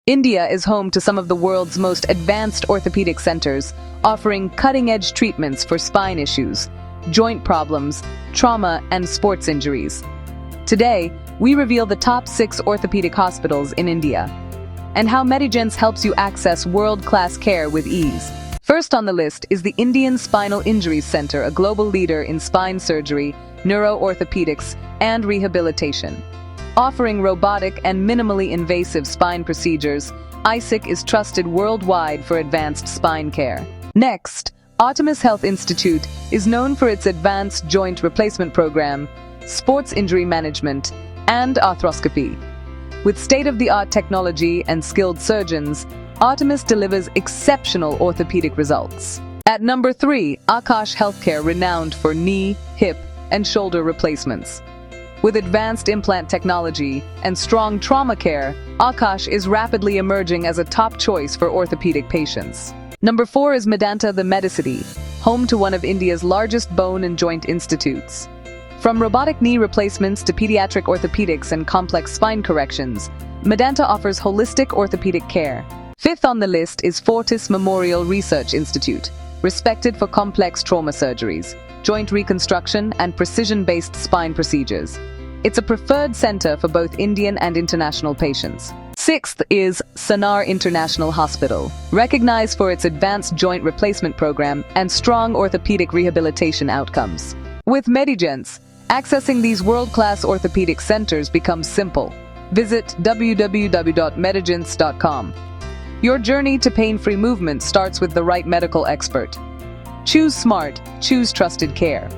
India is home to some of the world's most advanced orthopedic centers, offering cutting-edge treatments for spine issues, joint problems, trauma, and sports injuries. Today, we reveal the top 6 orthopedic hospitals in India, and how MediGence helps you access world-class care with ease. First on the list is the Indian Spinal Injuries Center, a global leader in spine surgery, neuro-orthopedics, and rehabilitation. Offering robotic and minimally invasive spine procedures, ISIC is trusted worldwide for advanced spine care. Next, Artemis Health Institute is known for its advanced joint replacement program, sports injury management, and arthroscopy. With state-of-the-art technology and skilled surgeons, Artemis delivers exceptional orthopedic results. At number 3, Akash Healthcare, renowned for knee, hip, and shoulder replacements. With advanced implant technology and strong trauma care, Akash is rapidly emerging as a top choice for orthopedic patients. Number 4 is Medanta the Medicity, home to one of India's largest bone and joint institutes. From robotic knee replacements to pediatric orthopedics and complex spine corrections, Medanta offers holistic orthopedic care. Fifth on the list is Fortis Memorial Research Institute, respected for complex trauma surgeries, joint reconstruction, and precision-based spine procedures. It's a preferred center for both Indian and international patients. Sixth is Sanar International Hospital, recognized for its advanced joint replacement program and strong orthopedic rehabilitation outcomes. With MediGence, accessing these world-class orthopedic centers becomes simple. Visit www.medigence.com. Your journey to pain-free movement starts with the right medical expert. Choose smart, choose trusted care.